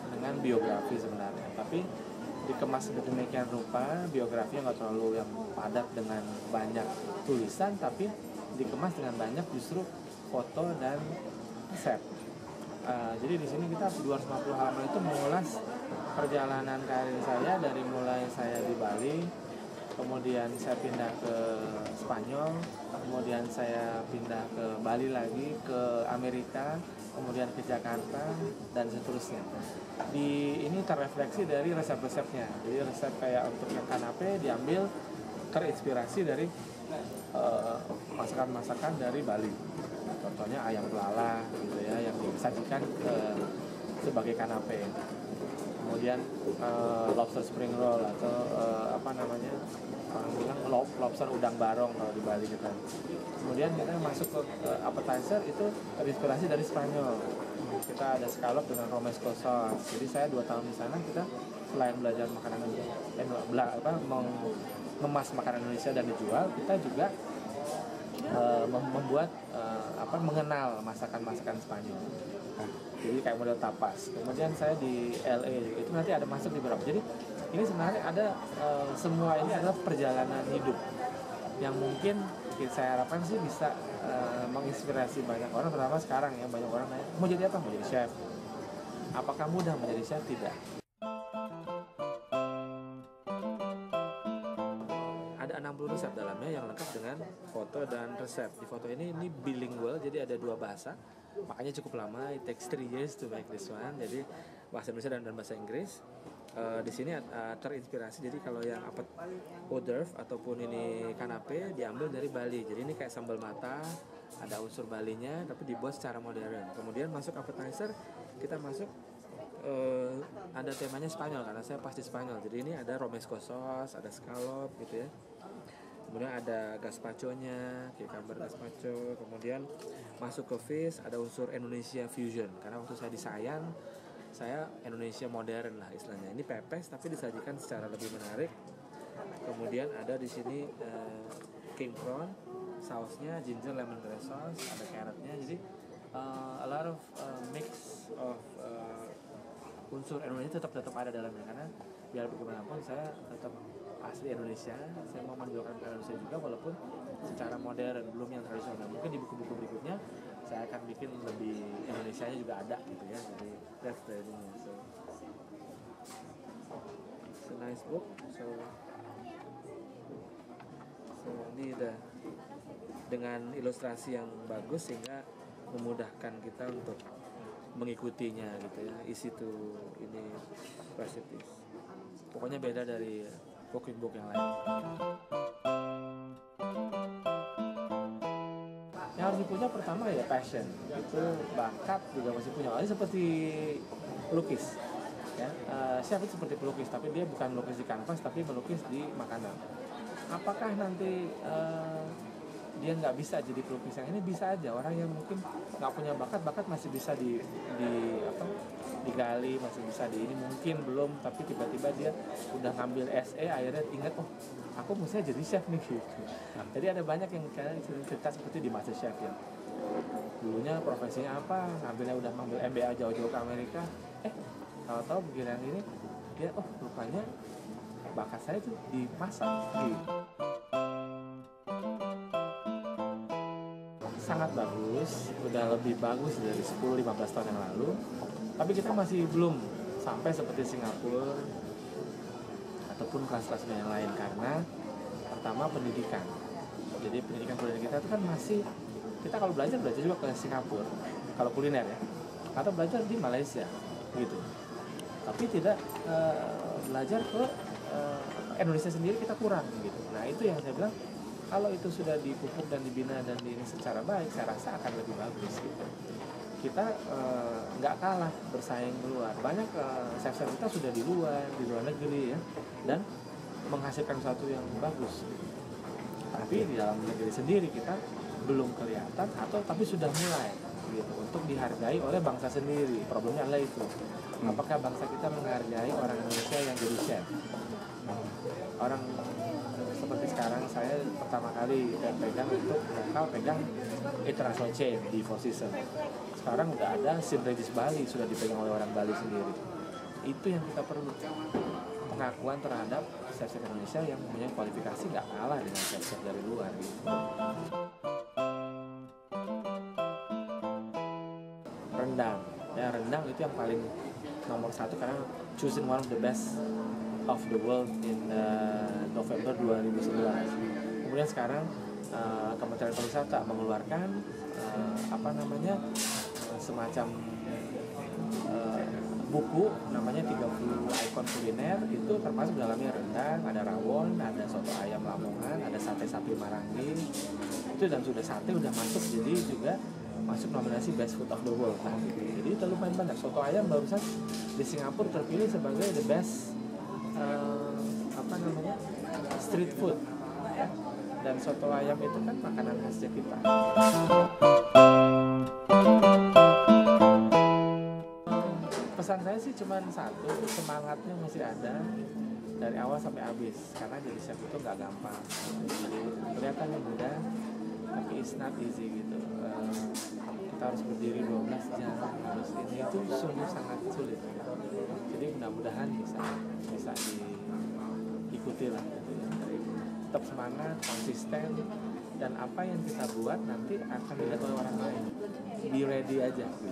dengan biografi sebenarnya, tapi dikemas sedemikian rupa. Biografinya nggak terlalu yang padat dengan banyak tulisan, tapi dikemas dengan banyak justru foto dan resep. Jadi di sini kita 250 halaman itu mengulas perjalanan karir saya dari mulai saya di Bali, kemudian saya pindah ke Spanyol, kemudian saya pindah ke Bali lagi, ke Amerika, kemudian ke Jakarta, dan seterusnya. Di ini terrefleksi dari resep-resepnya. Jadi resep kayak untuk yang kanape diambil terinspirasi dari masakan-masakan dari Bali. Contohnya ayam pelala gitu ya, yang disajikan sebagai kanape. Kemudian lobster spring roll atau orang bilang lobster udang barong kalau di Bali gitu. Kemudian kita masuk ke appetizer, itu terinspirasi dari Spanyol. Kita ada scallop dengan romesco sauce. Jadi saya 2 tahun di sana, kita selain belajar makanan mengemas makanan Indonesia dan dijual, kita juga membuat mengenal masakan-masakan Spanyol. Jadi kayak model tapas. Kemudian saya di LA itu nanti ada masuk di beberapa. Jadi ini sebenarnya ada semua ini adalah perjalanan hidup yang mungkin saya harapkan sih bisa menginspirasi banyak orang, terutama sekarang ya, banyak orang nanya mau jadi apa, mau jadi chef. Apakah mudah menjadi chef? Tidak. Ada 60 resep dalamnya yang lengkap dengan foto dan resep. Di foto ini bilingual, jadi ada 2 bahasa. Makanya cukup lama, it takes 3 years to make this one. Jadi bahasa Indonesia dan bahasa Inggris. Di sini terinspirasi, jadi kalau yang hors d'oeuvre ataupun ini kanape diambil dari Bali. Jadi ini kayak sambal mata, ada unsur Balinya tapi dibuat secara modern. Kemudian masuk appetizer, kita masuk ada temanya Spanyol karena saya pasti Spanyol. Jadi ini ada romesco sauce, ada scallop gitu ya. Kemudian ada gazpacho-nya, cucumber gazpacho. Kemudian masuk ke fish, ada unsur Indonesia fusion. Karena waktu saya di Sayan, saya Indonesia modern lah istilahnya. Ini pepes tapi disajikan secara lebih menarik. Kemudian ada di sini king prawn, sausnya ginger lemongrass sauce, ada carrotnya. Jadi a lot of mix of unsur Indonesia tetap ada dalamnya, karena biar bagaimanapun saya tetap asli Indonesia. Saya mau menunjukkan Indonesia juga walaupun secara modern, belum yang tradisional. Mungkin di buku-buku berikutnya saya akan bikin lebih Indonesianya juga ada gitu ya. Jadi that's the idea. So it's a nice book. So ini udah dengan ilustrasi yang bagus sehingga memudahkan kita untuk mengikutinya gitu ya. Isi tuh ini recipes. Pokoknya beda dari cooking book yang lain. Yang harus dipunya pertama ya passion, itu bakat juga masih punya. Ini seperti pelukis, ya. Chef itu seperti pelukis, tapi dia bukan melukis di kanvas, tapi melukis di makanan. Apakah nanti dia nggak bisa jadi pelukis yang ini? Bisa aja. Orang yang mungkin nggak punya bakat masih bisa digali, masih bisa di ini, mungkin belum, tapi tiba-tiba dia udah ngambil SE, akhirnya ingat, oh aku mestinya jadi chef nih gitu. Jadi ada banyak yang cerita seperti di MasterChef ya. Dulunya profesinya apa, udah ngambil MBA jauh-jauh ke Amerika, tahu-tahu begini ini dia, oh rupanya bakat saya tuh di masak gitu. Sangat bagus, udah lebih bagus dari 10-15 tahun yang lalu. Tapi kita masih belum sampai seperti Singapura ataupun kelas-kelas yang lain, karena pertama pendidikan. Jadi pendidikan kita itu kan masih, kita kalau belajar juga ke Singapura kalau kuliner ya, atau belajar di Malaysia gitu. Tapi tidak belajar ke Indonesia sendiri, kita kurang gitu. Nah itu yang saya bilang, kalau itu sudah dipupuk dan dibina dan ini secara baik, saya rasa akan lebih bagus gitu. Kita nggak kalah bersaing di luar. Banyak chef-chef kita sudah di luar negeri ya, dan menghasilkan sesuatu yang bagus. Tapi di dalam negeri sendiri kita belum kelihatan, tapi sudah mulai gitu untuk dihargai oleh bangsa sendiri. Problemnya adalah itu. Apakah bangsa kita menghargai orang Indonesia yang jadi chef? Orang seperti sekarang saya pertama kali pegang international chain di Four Seasons. Sekarang udah ada Sim Regis Bali, sudah dipegang oleh orang Bali sendiri. Itu yang kita perlu, pengakuan terhadap chef-chef Indonesia yang punya kualifikasi nggak kalah dengan chef-chef dari luar gitu. Rendang, ya rendang itu yang paling nomor satu karena choosing one of the best of the world in November 2011. Kemudian sekarang Kementerian Pariwisata mengeluarkan semacam buku namanya 30 ikon kuliner, itu termasuk dalamnya rendang, ada rawon, ada soto ayam Lamongan, ada sate sapi Marangi itu, dan sudah sate udah masuk jadi juga masuk nominasi Best Food of the World kan gitu. Jadi itu lumayan banyak. Soto ayam barusan di Singapura terpilih sebagai the best street food ya. Dan soto ayam itu kan makanan khasnya kita. Pesan saya sih cuma satu, semangatnya masih ada dari awal sampai habis, karena jadi chef itu nggak gampang. Jadi kelihatannya mudah, tapi it's not easy gitu. Kita harus berdiri 12 jam, terus ini itu sungguh sangat sulit. Jadi mudah-mudahan bisa diikuti lah gitu ya. Tetap semangat, konsisten, dan apa yang kita buat nanti akan dilihat oleh orang lain. Be ready aja gitu.